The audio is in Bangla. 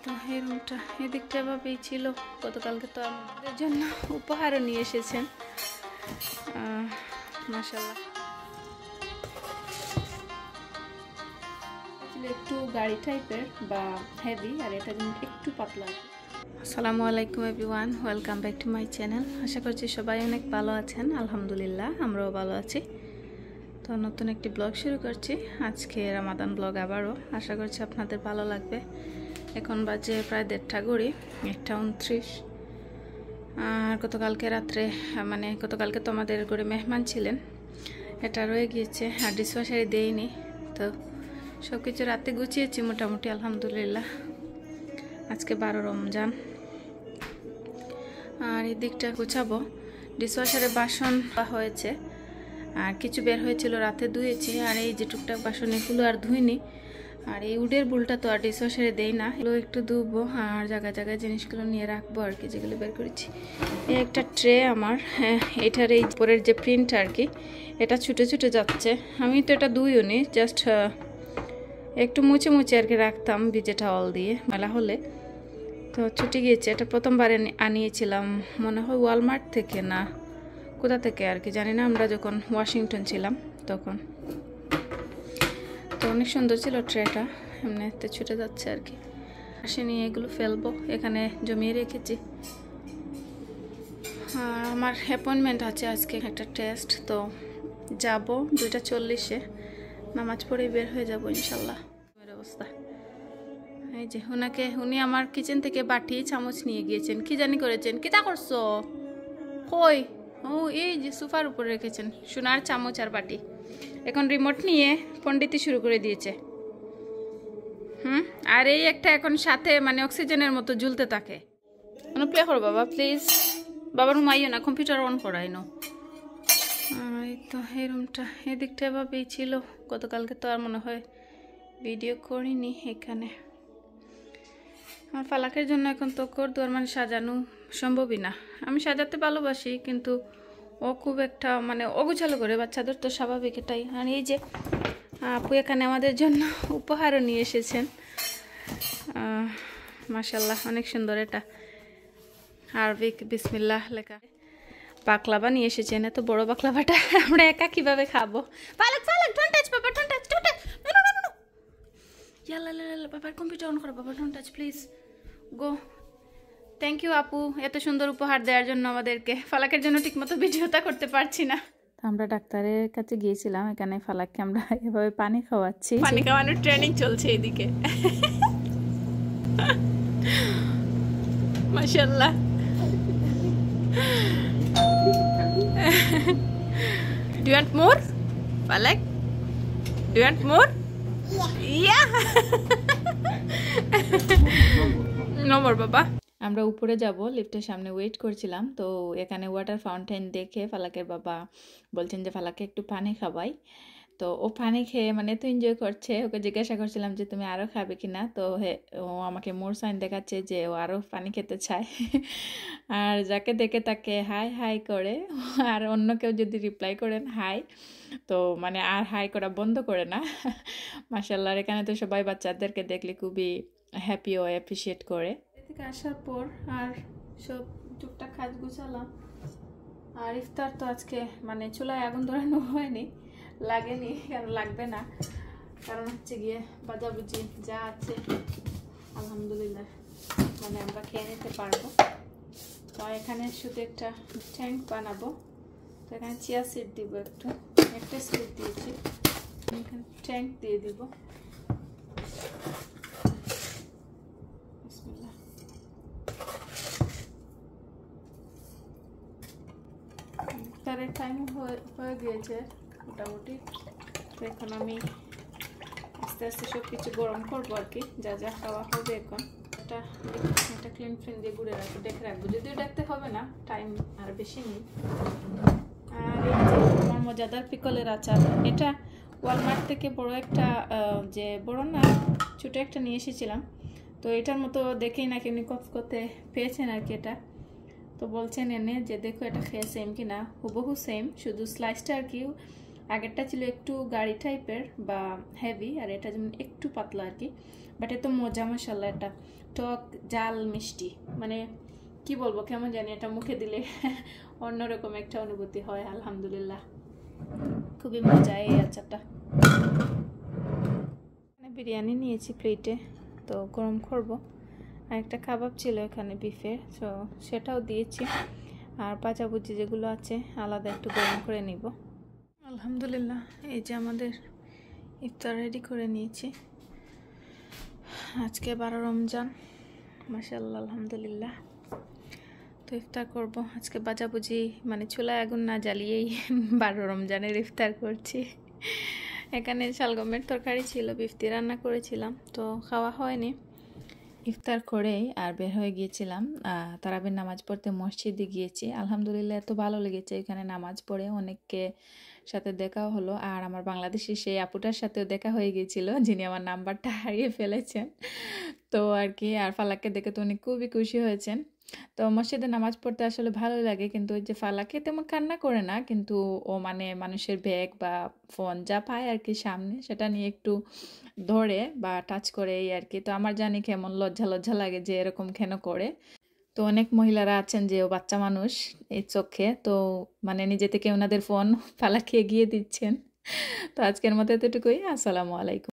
তো এই রুমটা এদিকটা এভাবেই ছিল। গতকালকে তো আমাদের জন্য উপহারও নিয়ে এসেছেন, মাশাআল্লাহ। একটু গাড়ি টাইপের বা হেভি, আর এটা কিন্তু একটু পাতলা। আসসালামু আলাইকুম everyone, welcome back to my channel. আশা করছি সবাই অনেক ভালো আছেন। আলহামদুলিল্লাহ আমরাও ভালো আছি। তো নতুন একটি ব্লগ শুরু করছি আজকে, রামাদান ব্লগ আবারও। আশা করছি আপনাদের ভালো লাগবে। এখন বাজে প্রায় 1:30 ঘড়ি, 1:29। আর গতকালকে রাত্রে গতকালকে তো আমাদের ঘরে মেহমান ছিলেন, এটা রয়ে গিয়েছে। আর ডিশওয়াশারে দেইনি, তো সব কিছু রাতে গুছিয়েছি মোটামুটি আলহামদুলিল্লাহ। আজকে 12 রমজান। আর এই দিকটা গুছাবো। ডিশওয়াশারে বাসন হয়েছে আর কিছু বের হয়েছিল, রাতে ধুয়েছি। আর এই যে টুকটাক বাসন এগুলো আর ধুইনি। আর এই উডের বুলটা তো আর ডিশওয়াশারে দেই না, এগুলো একটু ধুবো আর জায়গায় জায়গায় জিনিসগুলো নিয়ে রাখবো আর কি, যেগুলো বের করেছি। এই একটা ট্রে আমার, এটার এই উপরের যে প্রিন্ট আর কি, এটা ছুটে ছুটে যাচ্ছে। আমি তো এটা ধুইও নি, জাস্ট একটু মুছে মুছে আর কি রাখতাম ভিজে টাওয়াল দিয়ে, মেলা হলে। তো ছুটে গিয়েছে। এটা প্রথমবার আনিয়েছিলাম মনে হয় ওয়ালমার্ট থেকে, না কোথা থেকে আর কি জানি না, আমরা যখন ওয়াশিংটন ছিলাম তখন। তো অনেক সুন্দর ছিল ট্রেটা, এমনিতে ছুটে যাচ্ছে আর কি। আসে নিয়ে এগুলো ফেলবো, এখানে জমিয়ে রেখেছি। আর আমার অ্যাপয়েন্টমেন্ট আছে আজকে, একটা টেস্ট। তো যাব 2:40-এ, নামাজ পড়েই বের হয়ে যাব ইনশাল্লাহ। অবস্থা এই যে, উনি আমার কিচেন থেকে বাটি চামচ নিয়ে গিয়েছেন, কি জানি করেছেন। কি তা করছো? কই? ও এই যে সোফার উপর রেখেছেন সোনার চামচ আর বাটি। এখন রিমোট নিয়ে পণ্ডিতি শুরু করে দিয়েছে। আর এই একটা এখন সাথে অক্সিজেনের মতো ঝুলতে থাকে। প্লে করো বাবা প্লিজ, বাবার রুম আইও না, কম্পিউটার অন করাই নো। এই তো এই রুমটা এদিকটা এভাবেই ছিল। গতকালকে তো আর মনে হয় ভিডিও করিনি। এখানে আমার ফালাকের জন্য এখন তো ঘরদুয়ার সাজানো সম্ভবই না। আমি সাজাতে ভালোবাসি, কিন্তু ও খুব একটা অগুছালো করে, বাচ্চাদের তো স্বাভাবিক এটাই। আর এই যে আপু এখানে আমাদের জন্য উপহারও নিয়ে এসেছেন, মাশাআল্লাহ অনেক সুন্দর। এটা আরবিক বিসমিল্লাহ লেখা বাকলাভা নিয়ে এসেছেন। এত বড় বাকলাভাটা আমরা একা কিভাবে খাবো? পালক পালক, ডোন্ট টাচ বাবা, don't touch, don't touch, no no no no. ইয়াল্লা লা বাবার কম্পিউটার অন করো বাবা, don't touch please, go. Thank you আপু এত সুন্দর উপহার দেওয়ার জন্য আমাদেরকে। ফালাকের জন্য ঠিকমতো ভিডিওটা করতে পারছি না। আমরা ডাক্তারের কাছে গিয়েছিলাম, এখানে ফালাককে আমরা এভাবে পানি খাওয়াচ্ছি, পানি খাওয়ানোর ট্রেনিং চলছে এইদিকে। মাশাআল্লাহ। Do you want more? Falak? Do you want more? Yeah. No more, Baba. আমরা উপরে যাব, লিফটের সামনে ওয়েট করছিলাম। তো এখানে ওয়াটার ফাউন্টেন দেখে ফালাকের বাবা বলছেন যে ফালাকে একটু পানি খাওয়াই। তো ও পানি খেয়ে তো এনজয় করছে। ওকে জিজ্ঞাসা করছিলাম যে তুমি আরও খাবে কিনা, তো ও আমাকে মোর সাইন দেখাচ্ছে যে ও আরও পানি খেতে চায়। আর যাকে দেখে তাকে হাই হাই করে, আর অন্য কেউ যদি রিপ্লাই করেন হাই, তো আর হাই করা বন্ধ করে না। মাশাআল্লাহ, এখানে তো সবাই বাচ্চাদেরকে দেখলে খুবই হ্যাপি ও অ্যাপ্রিসিয়েট করে। থেকে আসার পর আর সব টুকটাক কাজ গুছালাম। আর ইফতার তো আজকে চুলায় আগুন ধরানো হয়নি, লাগেনি, কারণ লাগবে না, কারণ হচ্ছে গিয়ে বাজাবুজি যা আছে আলহামদুলিল্লাহ আমরা খেয়ে নিতে পারবো। তো এখানে শুধু একটা ট্যাঙ্ক বানাবো। তো এখানে চিয়া সিড দিব, একটা সিড দিয়েছি, এখানে ট্যাঙ্ক দিয়ে দিব। ইফতারের টাইম হয়ে গিয়েছে মোটামুটি। তো এখন আমি আস্তে আস্তে সব কিছু গরম করবো আর কি, যা যা খাওয়া হবে। এখন একটা ক্লিন ফ্লিন দিয়ে ঘুরে রাখবো, ডেকে রাখবো, যদিও দেখতে হবে না, টাইম আর বেশি নেই। আর এই যে আমার মজাদার পিকলের আচার, এটা ওয়ালমার্ট থেকে বড় একটা, যে বড় না ছোটো একটা নিয়ে এসেছিলাম। তো এটার মতো দেখেই নাকি উনি কফ করতে পেয়েছেন আর কি এটা। তো বলছেন এনে যে দেখো এটা খেয়ে সেম কিনা, হুবহু সেম, শুধু স্লাইসটা আর কি আগেরটা ছিল একটু গাড়ি টাইপের বা হেভি, আর এটা যেমন একটু পাতলা আর কি। বাট এত মজা মাশাআল্লাহ, এটা টক ঝাল মিষ্টি, মানে কি বলবো, কেমন জানি এটা মুখে দিলে অন্যরকম একটা অনুভূতি হয়। আলহামদুলিল্লাহ, খুবই মজা এই আচারটা। বিরিয়ানি নিয়েছি প্লেটে, তো গরম করবো। আর একটা কাবাব ছিল এখানে বিফের, তো সেটাও দিয়েছি। আর ভাজাভুজি যেগুলো আছে আলাদা একটু গরম করে নিব। আলহামদুলিল্লাহ, এই যে আমাদের ইফতার রেডি করে নিয়েছি। আজকে 12 রমজান, মাশাআল্লাহ, আলহামদুলিল্লাহ। তো ইফতার করব আজকে, ভাজাভুজি মানে চুলায় আগুন না জ্বালিয়েই 12 রমজানের ইফতার করছি। এখানে শালগমের তরকারি ছিল, বিফতি রান্না করেছিলাম, তো খাওয়া হয়নি। ইফতার করেই আর বের হয়ে গিয়েছিলাম তারাবির নামাজ পড়তে, মসজিদে গিয়েছি। আলহামদুলিল্লাহ, এত ভালো লেগেছে এখানে নামাজ পড়ে, অনেককে সাথে দেখাও হলো। আর আমার বাংলাদেশি সেই আপুটার সাথেও দেখা হয়ে গিয়েছিল, যিনি আমার নাম্বারটা হারিয়ে ফেলেছেন। তো আর কি, আর ফালাককে দেখে তো উনি খুবই খুশি হয়েছেন। তো মসজিদে নামাজ পড়তে আসলে ভালোই লাগে, কিন্তু ওই যে ফালাকে তেমন কান্না করে না, কিন্তু ও মানে মানুষের ব্যাগ বা ফোন যা পায় আর কি সামনে, সেটা নিয়ে একটু ধরে বা টাচ করে এই আর কি। তো আমার জানি কেমন লজ্জা লজ্জা লাগে যে এরকম কেন করে। তো অনেক মহিলারা আছেন যে ও বাচ্চা মানুষ এই চোখে, তো মানে নিজে থেকে ওনাদের ফোন ফালাকে এগিয়ে দিচ্ছেন। তো আজকের মতো এতটুকুই। আসসালামু আলাইকুম।